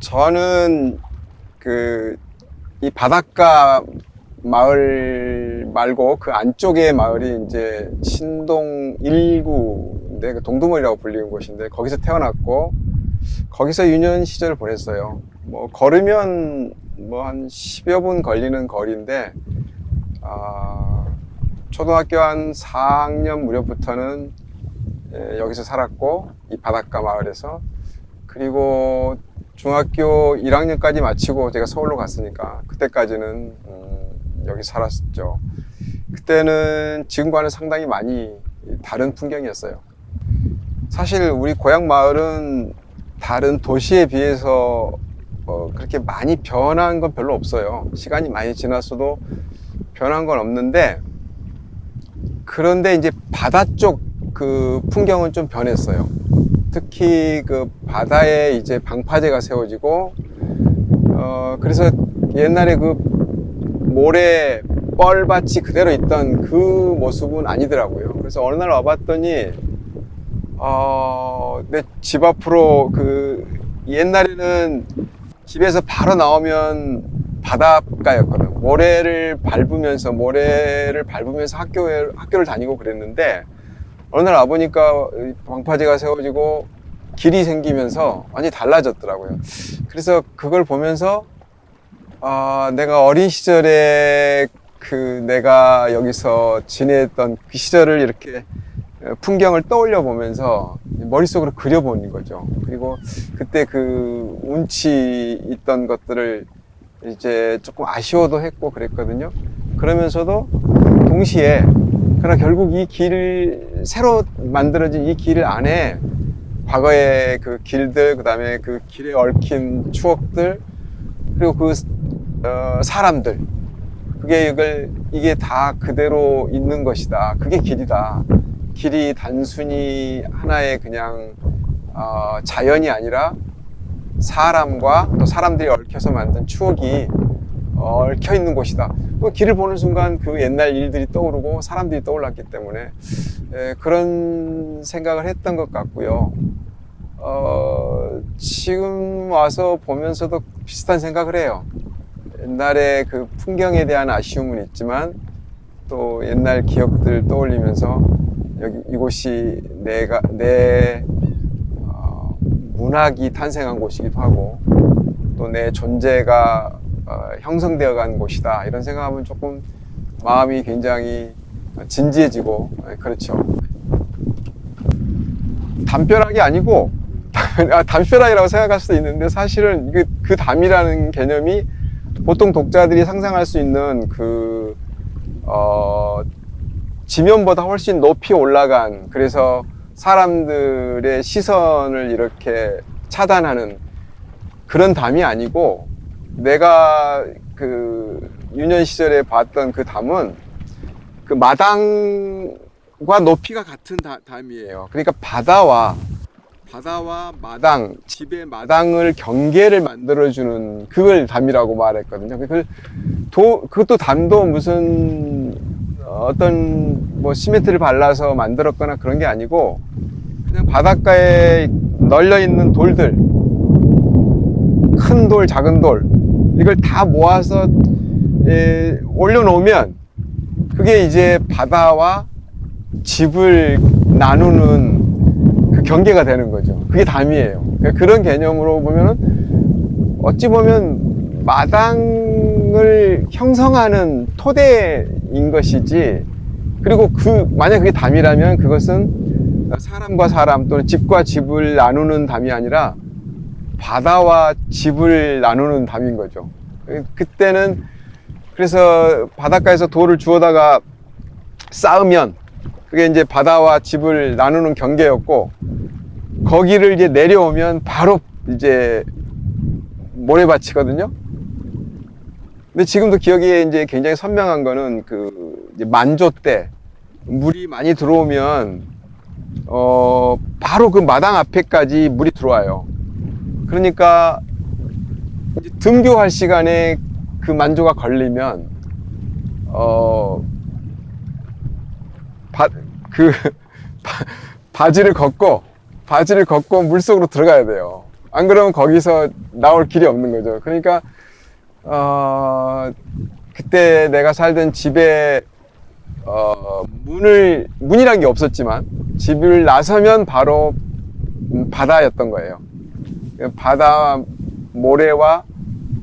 저는 이 바닷가 마을 말고 그 안쪽의 마을이 이제 신동 1구인데 그 동두머리라고 불리는 곳인데 거기서 태어났고 거기서 유년 시절을 보냈어요. 뭐 걸으면 뭐 한 10여 분 걸리는 거리인데 초등학교 한 4학년 무렵부터는 여기서 살았고 이 바닷가 마을에서, 그리고 중학교 1학년까지 마치고 제가 서울로 갔으니까 그때까지는 여기 살았죠. 그때는 지금과는 상당히 많이 다른 풍경이었어요. 사실 우리 고향 마을은 다른 도시에 비해서 그렇게 많이 변한 건 별로 없어요. 시간이 많이 지났어도 변한 건 없는데, 그런데 이제 바다 쪽 그 풍경은 좀 변했어요. 특히 그 바다에 이제 방파제가 세워지고 그래서 옛날에 그 모래 뻘밭이 그대로 있던 그 모습은 아니더라고요. 그래서 어느 날 와봤더니 내 집 앞으로 옛날에는 집에서 바로 나오면 바닷가였거든. 모래를 밟으면서 학교를 다니고 그랬는데, 어느 날 와보니까 방파제가 세워지고 길이 생기면서 완전히 달라졌더라고요. 그래서 그걸 보면서 내가 어린 시절에 내가 여기서 지냈던 그 시절을 이렇게 풍경을 떠올려 보면서 머릿속으로 그려보는 거죠. 그리고 그때 그 운치 있던 것들을 이제 조금 아쉬워도 했고 그랬거든요. 그러면서도 동시에 그러나 결국 새로 만들어진 이 길 안에 과거의 그 길들, 그 다음에 그 길에 얽힌 추억들, 그리고 사람들, 이게 다 그대로 있는 것이다. 그게 길이다. 길이 단순히 하나의 그냥 자연이 아니라 사람과 또 사람들이 얽혀서 만든 추억이 얽혀 있는 곳이다. 또 길을 보는 순간 그 옛날 일들이 떠오르고 사람들이 떠올랐기 때문에 그런 생각을 했던 것 같고요. 지금 와서 보면서도 비슷한 생각을 해요. 옛날에 그 풍경에 대한 아쉬움은 있지만 또 옛날 기억들 떠올리면서 이곳이 내 문학이 탄생한 곳이기도 하고 또 내 존재가 형성되어 간 곳이다, 이런 생각하면 조금 마음이 굉장히 진지해지고 그렇죠. 담벼락이 아니고 담벼락이라고 생각할 수도 있는데, 사실은 그 담이라는 개념이 보통 독자들이 상상할 수 있는 지면보다 훨씬 높이 올라간, 그래서 사람들의 시선을 이렇게 차단하는 그런 담이 아니고, 내가 유년 시절에 봤던 그 담은 그 마당과 높이가 같은 담이에요. 그러니까 바다와 마당, 집의 마당을 경계를 만들어주는 그걸 담이라고 말했거든요. 그것도 담도 무슨 어떤 시멘트를 발라서 만들었거나 그런 게 아니고, 그냥 바닷가에 널려있는 돌들, 큰 돌, 작은 돌, 이걸 다 모아서 올려놓으면 그게 이제 바다와 집을 나누는 그 경계가 되는 거죠. 그게 담이에요. 그런 개념으로 보면은 어찌 보면 마당을 형성하는 토대인 것이지, 그리고 만약 그게 담이라면 그것은 사람과 사람 또는 집과 집을 나누는 담이 아니라 바다와 집을 나누는 담인 거죠. 그때는 그래서 바닷가에서 돌을 주워다가 쌓으면 그게 이제 바다와 집을 나누는 경계였고, 거기를 이제 내려오면 바로 이제 모래밭이거든요. 근데 지금도 기억에 이제 굉장히 선명한 거는 이제 만조 때 물이 많이 들어오면 바로 그 마당 앞에까지 물이 들어와요. 그러니까 이제 등교할 시간에 그 만조가 걸리면 바지를 걷고 물속으로 들어가야 돼요. 안 그러면 거기서 나올 길이 없는 거죠. 그러니까 그때 내가 살던 집에 문이란 게 없었지만 집을 나서면 바로 바다였던 거예요. 바다 모래와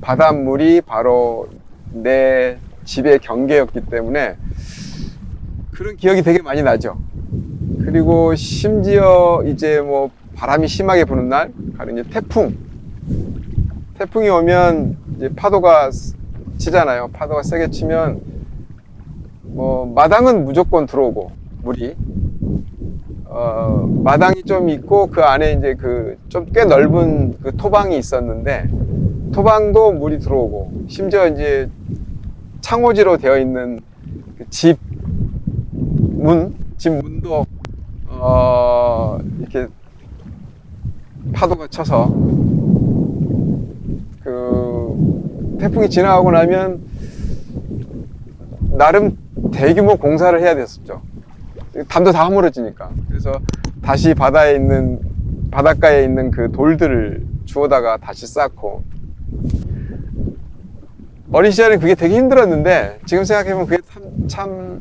바닷물이 바로 내 집의 경계였기 때문에 그런 기억이 되게 많이 나죠. 그리고 심지어 이제 뭐 바람이 심하게 부는 날, 가령 이제 태풍이 오면 이제 파도가 치잖아요. 파도가 세게 치면 뭐 마당은 무조건 들어오고 물이 마당이 좀 있고 그 안에 이제 그 좀 꽤 넓은 그 토방이 있었는데 토방도 물이 들어오고 심지어 이제 창호지로 되어 있는 그 집 문도 이렇게 파도가 쳐서 그 태풍이 지나가고 나면 나름 대규모 공사를 해야 됐었죠. 담도 다 허물어지니까. 그래서 다시 바닷가에 있는 그 돌들을 주워다가 다시 쌓고. 어린 시절에 그게 되게 힘들었는데 지금 생각해보면 그게 참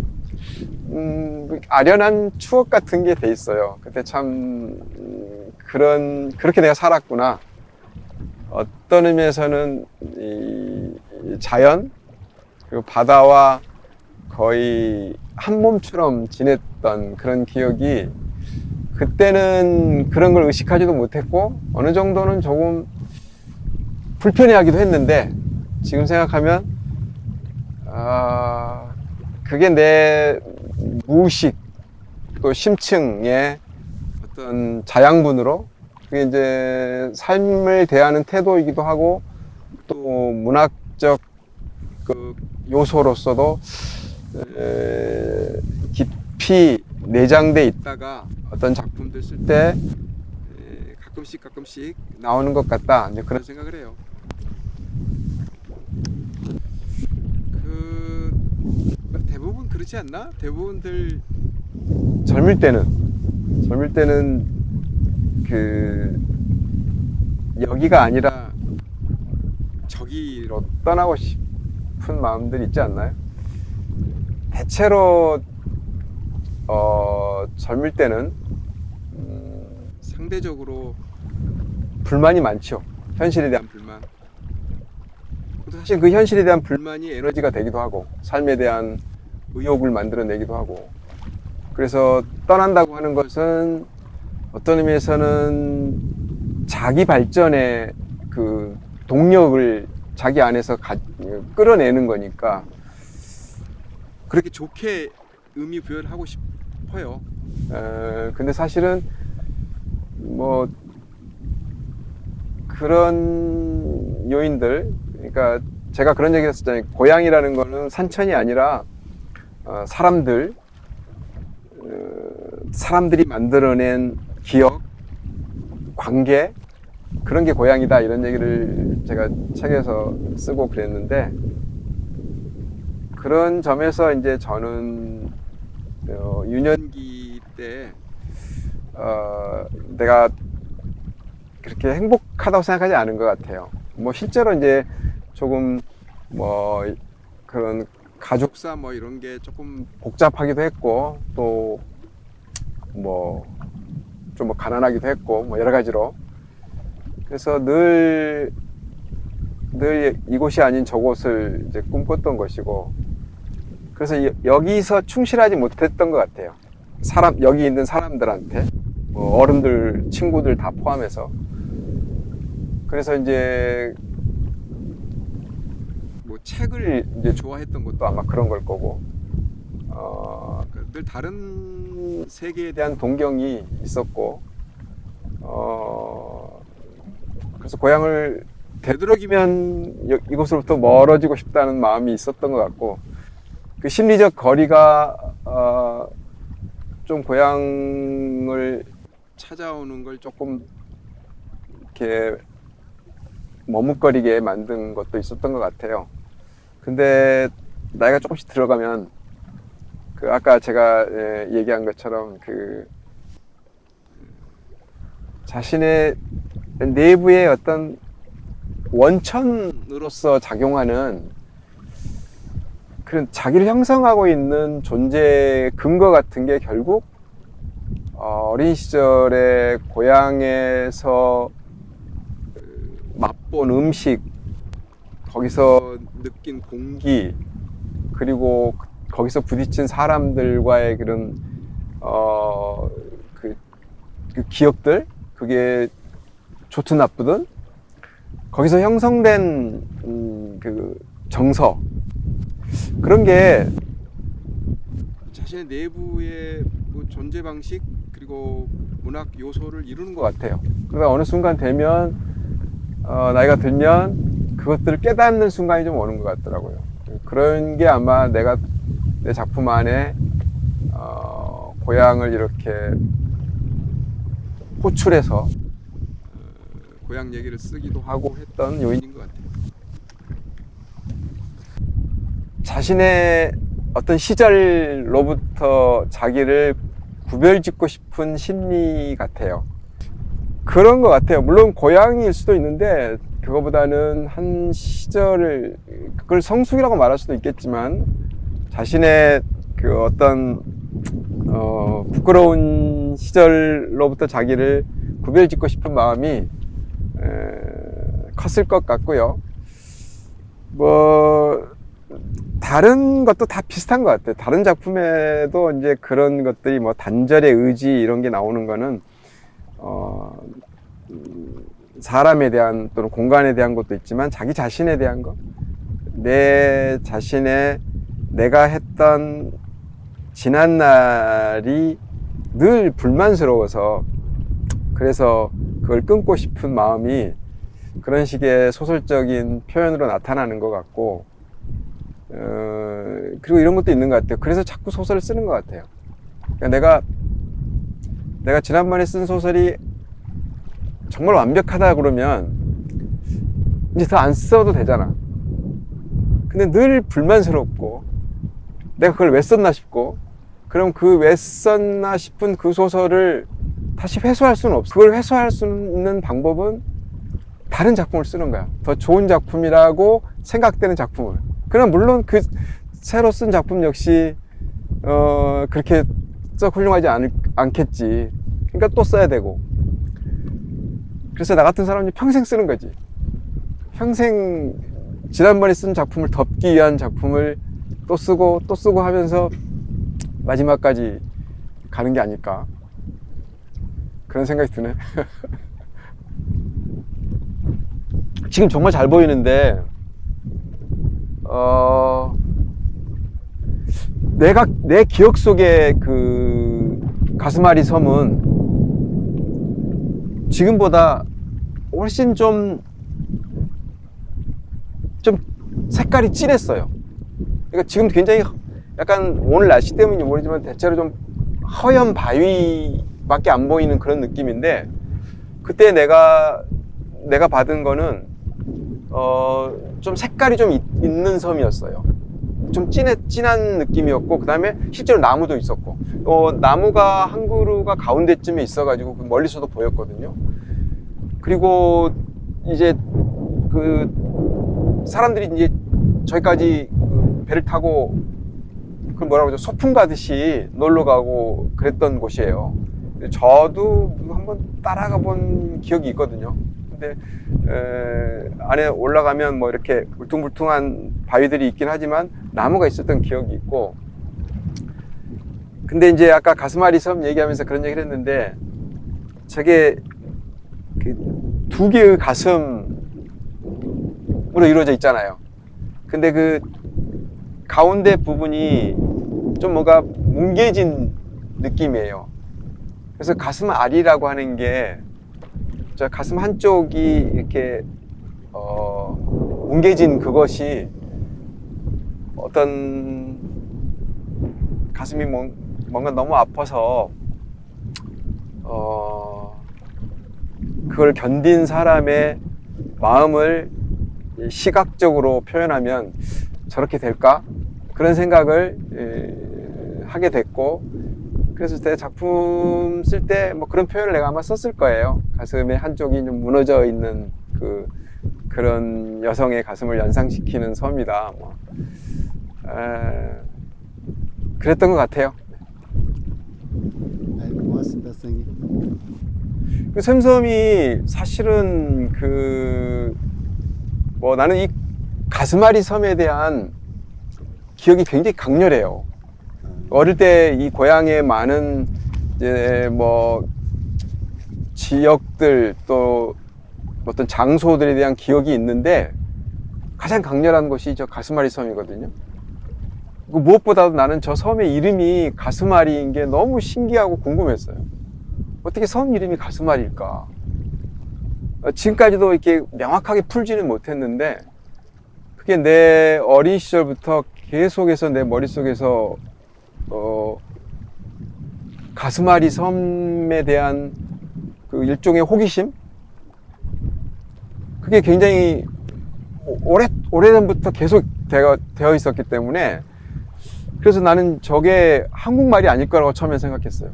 아련한 추억 같은 게 돼 있어요. 그때 참 그렇게 내가 살았구나. 어떤 의미에서는 이 자연 그리고 바다와 거의 한 몸처럼 지냈던 그런 기억이 그때는 그런 걸 의식하지도 못했고 어느 정도는 조금 불편해하기도 했는데 지금 생각하면 그게 내 무의식 또 심층의 어떤 자양분으로 그게 이제 삶을 대하는 태도이기도 하고 또 문학적 그 요소로서도 깊이 내장돼 있다가 어떤 작품들 쓸 때 가끔씩 나오는 것 같다 이제 그런 생각을 해요. 대부분 그렇지 않나? 대부분들 젊을 때는 그 여기가 아니라 저기로 떠나고 싶은 마음들이 있지 않나요? 대체로 젊을 때는 상대적으로 불만이 많죠. 현실에 대한 불만. 사실 그 현실에 대한 불만이 에너지가 되기도 하고 삶에 대한 의욕을 만들어내기도 하고 그래서 떠난다고 하는 것은 어떤 의미에서는 자기 발전의 그 동력을 자기 안에서 끌어내는 거니까 그렇게 좋게 의미 부여를 하고 싶어요. 근데 사실은 뭐 그런 요인들 그러니까 제가 그런 얘기 했었잖아요. 고향이라는 거는 산천이 아니라 사람들이 만들어낸 기억, 관계 그런 게 고향이다 이런 얘기를 제가 책에서 쓰고 그랬는데 그런 점에서 이제 저는 유년기 때 내가 그렇게 행복하다고 생각하지 않은 것 같아요. 뭐 실제로 이제 조금 뭐 그런 가족사 뭐 이런 게 조금 복잡하기도 했고 또 뭐 좀 뭐 가난하기도 했고 뭐 여러 가지로 그래서 늘 이곳이 아닌 저곳을 이제 꿈꿨던 것이고 그래서 여기서 충실하지 못했던 것 같아요. 여기 있는 사람들한테 뭐 어른들 친구들 다 포함해서 그래서 이제 뭐 책을 이제 좋아했던 것도 아마 그런 걸 거고 늘 다른 세계에 대한 동경이 있었고 그래서 고향을 되도록이면 이곳으로부터 멀어지고 싶다는 마음이 있었던 것 같고 그 심리적 거리가 좀 고향을 찾아오는 걸 조금 이렇게 머뭇거리게 만든 것도 있었던 것 같아요. 근데 나이가 조금씩 들어가면 그 아까 제가 얘기한 것처럼 그 자신의 내부의 어떤 원천으로서 작용하는 그런 자기를 형성하고 있는 존재의 근거 같은 게 결국 어린 시절에 고향에서 맛본 음식, 거기서 느낀 공기, 그리고 거기서 부딪힌 사람들과의 그런 그 기억들, 그게 좋든 나쁘든 거기서 형성된 그 정서, 그런 게 자신의 내부의 그 존재 방식 그리고 문학 요소를 이루는 것 같아요. 그러다 어느 순간 되면 나이가 들면 그것들을 깨닫는 순간이 좀 오는 것 같더라고요. 그런 게 아마 내가 내 작품 안에 고향을 이렇게 호출해서 고향 얘기를 쓰기도 하고 했던 요인인 것 같아요. 자신의 어떤 시절로부터 자기를 구별짓고 싶은 심리 같아요. 그런 것 같아요. 물론 고향일 수도 있는데 그거보다는 한 시절을, 그걸 성숙이라고 말할 수도 있겠지만 자신의 그 어떤 부끄러운 시절로부터 자기를 구별짓고 싶은 마음이 컸을 것 같고요. 뭐 다른 것도 다 비슷한 것 같아요. 다른 작품에도 이제 그런 것들이 뭐 단절의 의지 이런 게 나오는 거는 사람에 대한 또는 공간에 대한 것도 있지만 자기 자신에 대한 것, 내 자신의 내가 했던 지난 날이 늘 불만스러워서 그래서 그걸 끊고 싶은 마음이 그런 식의 소설적인 표현으로 나타나는 것 같고, 그리고 이런 것도 있는 것 같아요. 그래서 자꾸 소설을 쓰는 것 같아요. 그러니까 내가 지난번에 쓴 소설이 정말 완벽하다 그러면 이제 더 안 써도 되잖아. 근데 늘 불만스럽고 내가 그걸 왜 썼나 싶고, 그럼 그 왜 썼나 싶은 그 소설을 다시 회수할 수는 없어. 그걸 회수할 수 있는 방법은 다른 작품을 쓰는 거야. 더 좋은 작품이라고 생각되는 작품을. 그럼 물론 그 새로 쓴 작품 역시 그렇게 썩 훌륭하지 않겠지. 그러니까 또 써야 되고. 그래서 나 같은 사람이 평생 쓰는 거지. 평생 지난번에 쓴 작품을 덮기 위한 작품을 또 쓰고 또 쓰고 하면서 마지막까지 가는 게 아닐까, 그런 생각이 드네. 지금 정말 잘 보이는데 내 기억 속에 그 가스마리 섬은 지금보다 훨씬 좀 색깔이 진했어요. 그러니까 지금 굉장히 약간 오늘 날씨 때문인지 모르지만 대체로 좀 허연 바위밖에 안 보이는 그런 느낌인데, 그때 내가 받은 거는 좀 색깔이 좀 있는 섬이었어요. 좀 진한 느낌이었고, 그 다음에 실제로 나무도 있었고, 나무가 한 그루가 가운데쯤에 있어가지고 멀리서도 보였거든요. 그리고 이제 그 사람들이 이제 저기까지 그 배를 타고 그 뭐라고 하죠, 소풍 가듯이 놀러 가고 그랬던 곳이에요. 저도 한번 따라가 본 기억이 있거든요. 근데 안에 올라가면 뭐 이렇게 울퉁불퉁한 바위들이 있긴 하지만 나무가 있었던 기억이 있고, 근데 이제 아까 가스마리 섬 얘기하면서 그런 얘기를 했는데, 저게 그 두 개의 가슴으로 이루어져 있잖아요. 근데 그 가운데 부분이 좀 뭔가 뭉개진 느낌이에요. 그래서 가슴 알이라고 하는 게 저 가슴 한쪽이 이렇게 뭉개진 그것이 어떤 가슴이 뭔가 너무 아파서 그걸 견딘 사람의 마음을 시각적으로 표현하면 저렇게 될까? 그런 생각을 하게 됐고, 그래서 내 작품 쓸 때 뭐 그런 표현을 내가 아마 썼을 거예요. 가슴의 한쪽이 좀 무너져 있는 그런 여성의 가슴을 연상시키는 섬이다. 뭐. 그랬던 것 같아요. 아이고, 고맙습니다, 선생님. 그 샘섬이 사실은 나는 이 가스마리 섬에 대한 기억이 굉장히 강렬해요. 어릴 때 이 고향에 많은 이제 뭐 지역들 또 어떤 장소들에 대한 기억이 있는데 가장 강렬한 곳이 저 가스마리 섬이거든요. 무엇보다도 나는 저 섬의 이름이 가스마리인 게 너무 신기하고 궁금했어요. 어떻게 섬 이름이 가스마리일까? 지금까지도 이렇게 명확하게 풀지는 못했는데 그게 내 어린 시절부터 계속해서 내 머릿속에서 가스마리 섬에 대한 그 일종의 호기심? 그게 굉장히 오래전부터 계속 되어 있었기 때문에 그래서 나는 저게 한국말이 아닐 거라고 처음에 생각했어요.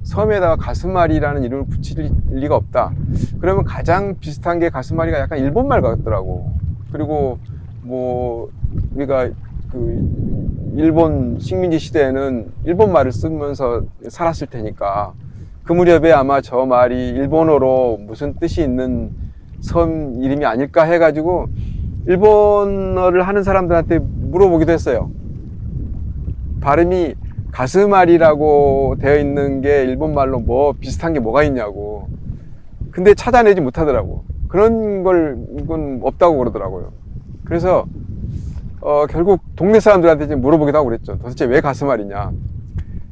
섬에다가 가스마리라는 이름을 붙일 리가 없다. 그러면 가장 비슷한 게 가스마리가 약간 일본말 같더라고. 그리고 뭐 우리가 일본 식민지 시대에는 일본말을 쓰면서 살았을 테니까 그 무렵에 아마 저 말이 일본어로 무슨 뜻이 있는 섬 이름이 아닐까 해가지고 일본어를 하는 사람들한테 물어보기도 했어요. 발음이 가스마리라고 되어 있는 게 일본말로 뭐 비슷한 게 뭐가 있냐고. 근데 찾아내지 못하더라고. 그런 건 없다고 그러더라고요. 그래서 결국 동네 사람들한테 지금 물어보기도 하고 그랬죠. 도대체 왜 가스마리냐.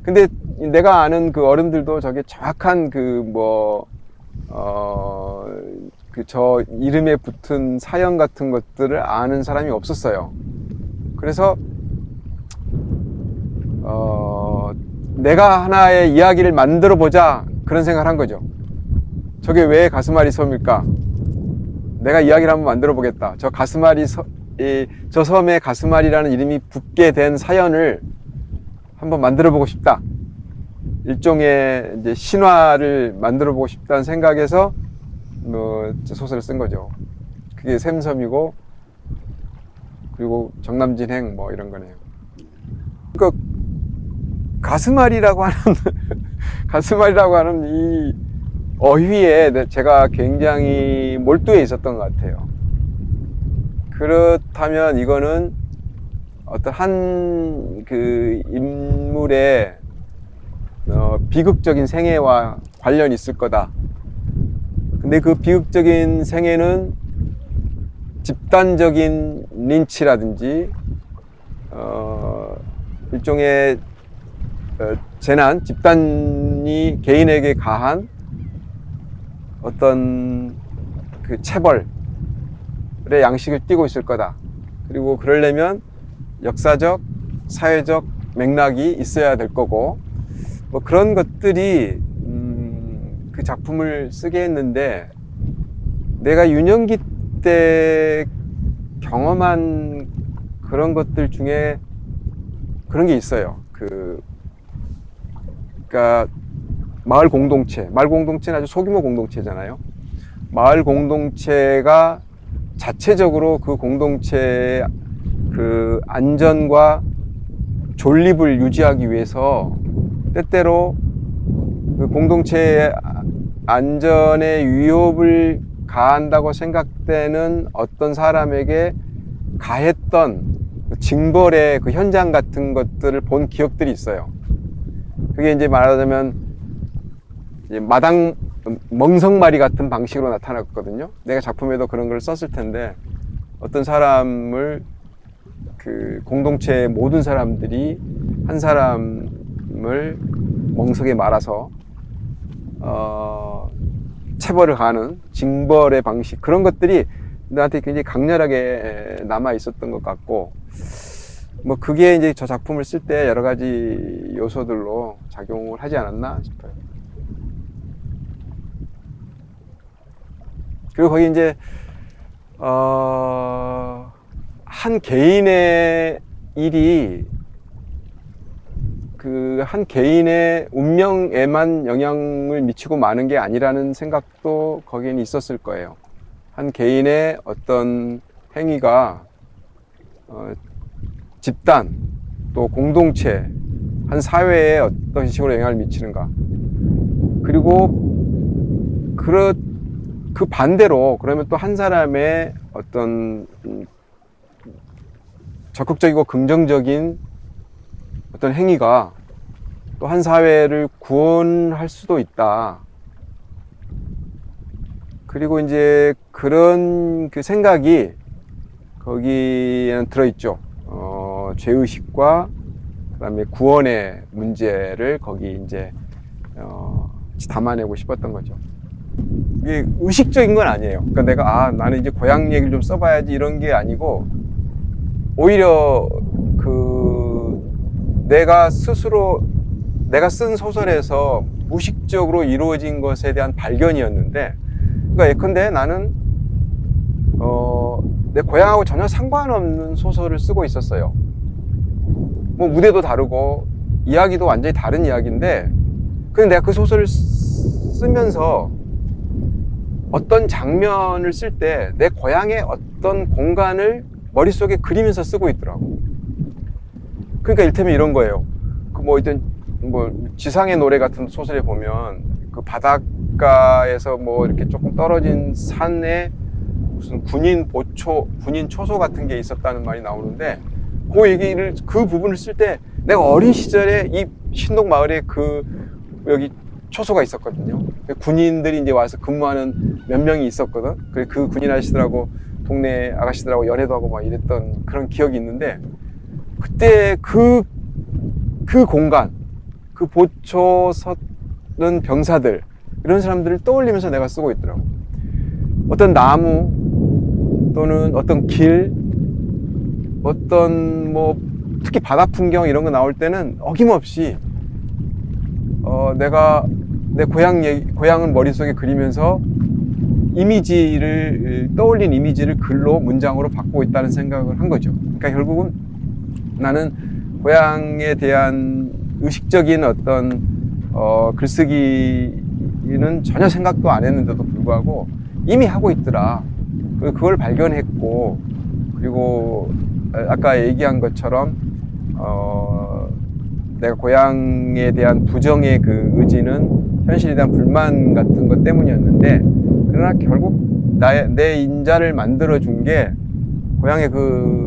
근데 내가 아는 그 어른들도 저게 정확한 저 이름에 붙은 사연 같은 것들을 아는 사람이 없었어요. 그래서 내가 하나의 이야기를 만들어 보자 그런 생각을 한 거죠. 저게 왜 가스마리 섬일까? 내가 이야기를 한번 만들어 보겠다. 저 섬에 가스마리라는 이름이 붙게 된 사연을 한번 만들어 보고 싶다. 일종의 이제 신화를 만들어 보고 싶다는 생각에서 소설을 쓴 거죠. 그게 샘섬이고 그리고 정남진행 뭐 이런 거네요. 그러니까 가스마리라고 하는 이 어휘에 제가 굉장히 몰두해 있었던 것 같아요. 그렇다면 이거는 어떤 한 인물의 비극적인 생애와 관련이 있을 거다. 근데 그 비극적인 생애는 집단적인 린치라든지 일종의 재난, 집단이 개인에게 가한 어떤 그 체벌의 양식을 띠고 있을 거다. 그리고 그러려면 역사적, 사회적 맥락이 있어야 될 거고, 뭐 그런 것들이 그 작품을 쓰게 했는데, 내가 유년기 때 경험한 그런 것들 중에 그런 게 있어요. 그러니까 마을 공동체는 아주 소규모 공동체잖아요. 마을 공동체가 자체적으로 그 공동체의 그 안전과 존립을 유지하기 위해서 때때로 그 공동체의 안전에 위협을 가한다고 생각되는 어떤 사람에게 가했던 징벌의 그 현장 같은 것들을 본 기억들이 있어요. 그게 이제 말하자면 이제 마당 멍석마리 같은 방식으로 나타났거든요. 내가 작품에도 그런 걸 썼을 텐데, 어떤 사람을 그 공동체의 모든 사람들이 한 사람을 멍석에 말아서 체벌을 가하는 징벌의 방식, 그런 것들이 나한테 굉장히 강렬하게 남아 있었던 것 같고, 뭐 그게 이제 저 작품을 쓸 때 여러 가지 요소들로 작용을 하지 않았나 싶어요. 그리고 거기 이제 한 개인의 일이 그 한 개인의 운명에만 영향을 미치고 마는 게 아니라는 생각도 거기에는 있었을 거예요. 한 개인의 어떤 행위가 집단 또 공동체 한 사회에 어떤 식으로 영향을 미치는가. 그리고 그 반대로 그러면 또 한 사람의 어떤 적극적이고 긍정적인 어떤 행위가 또 한 사회를 구원할 수도 있다. 그리고 이제 그런 그 생각이 거기에는 들어있죠. 죄의식과 그다음에 구원의 문제를 거기 이제 담아내고 싶었던 거죠. 이게 의식적인 건 아니에요. 그러니까 내가 나는 이제 고향 얘기를 좀 써봐야지 이런 게 아니고 오히려 내가 스스로 내가 쓴 소설에서 무의식적으로 이루어진 것에 대한 발견이었는데, 그러니까 예컨대 나는 내 고향하고 전혀 상관없는 소설을 쓰고 있었어요. 뭐 무대도 다르고 이야기도 완전히 다른 이야기인데, 근데 내가 그 소설을 쓰면서 어떤 장면을 쓸 때 내 고향의 어떤 공간을 머릿속에 그리면서 쓰고 있더라고. 그러니까 일테면 이런 거예요. 지상의 노래 같은 소설에 보면 그 바닷가에서 뭐 이렇게 조금 떨어진 산에 무슨 군인 초소 같은 게 있었다는 말이 나오는데, 그 부분을 쓸 때 내가 어린 시절에 이 신동 마을에 여기 초소가 있었거든요. 군인들이 이제 와서 근무하는 몇 명이 있었거든. 그래 그 군인 아저씨들하고 동네 아가씨들하고 연애도 하고 막 이랬던 그런 기억이 있는데, 그때 그 공간, 그 보초 섰는 병사들, 이런 사람들을 떠올리면서 내가 쓰고 있더라고. 어떤 나무 또는 어떤 길, 어떤 특히 바다 풍경 이런 거 나올 때는 어김없이 내가 내 고향을 머릿속에 그리면서 떠올린 이미지를 글로, 문장으로 바꾸고 있다는 생각을 한 거죠. 그러니까 결국은 나는 고향에 대한 의식적인 어떤 글쓰기는 전혀 생각도 안 했는데도 불구하고 이미 하고 있더라. 그걸 발견했고, 그리고 아까 얘기한 것처럼 내가 고향에 대한 부정의 그 의지는 현실에 대한 불만 같은 것 때문이었는데, 그러나 결국 내 인자를 만들어준 게 고향의 그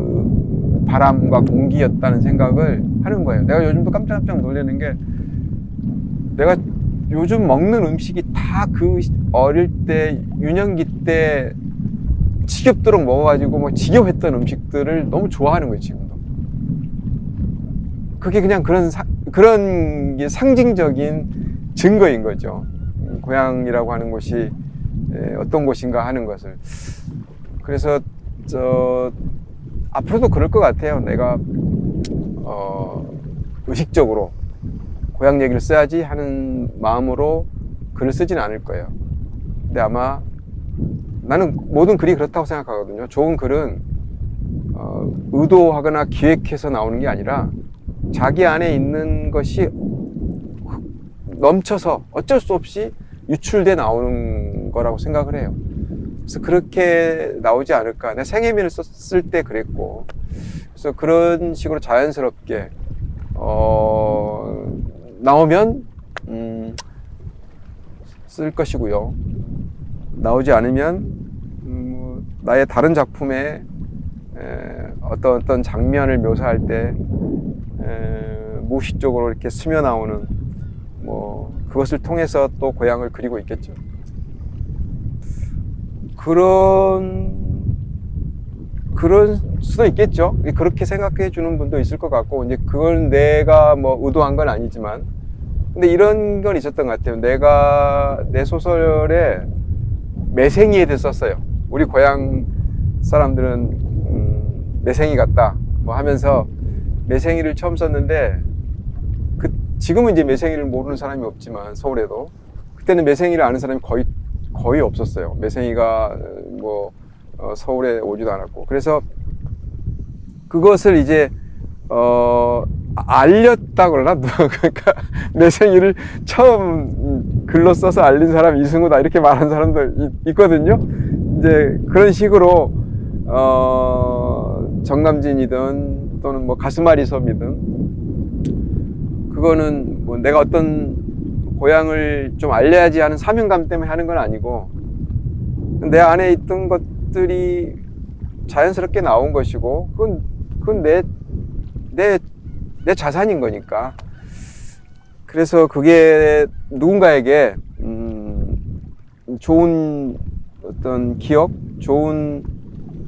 바람과 공기였다는 생각을 하는 거예요. 내가 요즘도 깜짝깜짝 놀라는 게, 내가 요즘 먹는 음식이 다 그 어릴 때, 유년기 때 지겹도록 먹어가지고 막 지겨웠던 음식들을 너무 좋아하는 거예요, 지금도. 그게 그냥 그런 게 상징적인 증거인 거죠. 고향이라고 하는 곳이 어떤 곳인가 하는 것을. 그래서 앞으로도 그럴 것 같아요. 내가 의식적으로 고향 얘기를 써야지 하는 마음으로 글을 쓰진 않을 거예요. 근데 아마 나는 모든 글이 그렇다고 생각하거든요. 좋은 글은 의도하거나 기획해서 나오는 게 아니라 자기 안에 있는 것이 넘쳐서 어쩔 수 없이 유출돼 나오는 거라고 생각을 해요. 그래서 그렇게 나오지 않을까. 내가 생애민을 썼을 때 그랬고, 그래서 그런 식으로 자연스럽게 나오면 쓸 것이고요. 나오지 않으면 나의 다른 작품에 어떤 장면을 묘사할 때 무의식적으로 이렇게 스며 나오는 그것을 통해서 또 고향을 그리고 있겠죠. 그런 수도 있겠죠. 그렇게 생각해 주는 분도 있을 것 같고, 이제 그건 내가 의도한 건 아니지만, 근데 이런 건 있었던 것 같아요. 내가 내 소설에 매생이에 대해 썼어요. 우리 고향 사람들은 매생이 같다 하면서 매생이를 처음 썼는데, 지금은 이제 매생이를 모르는 사람이 없지만 서울에도, 그때는 매생이를 아는 사람이 거의 없었어요. 매생이가 서울에 오지도 않았고. 그래서 그것을 이제 알렸다 그러나? 그러니까 내 생일을 처음 글로 써서 알린 사람 이승우다 이렇게 말하는 사람도 있거든요. 이제 그런 식으로 정남진이든 또는 뭐 가스마리 섬이든 그거는 뭐 내가 어떤 고향을 좀 알려야지 하는 사명감 때문에 하는 건 아니고 내 안에 있던 것들이 자연스럽게 나온 것이고 그건 내 자산인 거니까. 그래서 그게 누군가에게 좋은 어떤 기억, 좋은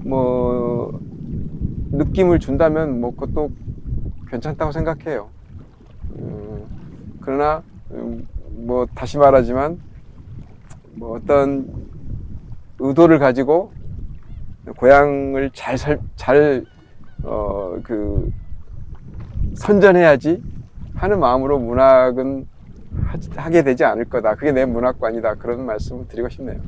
뭐 느낌을 준다면 뭐 그것도 괜찮다고 생각해요. 그러나 뭐 다시 말하지만 뭐 어떤 의도를 가지고 고향을 선전해야지 하는 마음으로 문학은 하게 되지 않을 거다. 그게 내 문학관이다. 그런 말씀을 드리고 싶네요.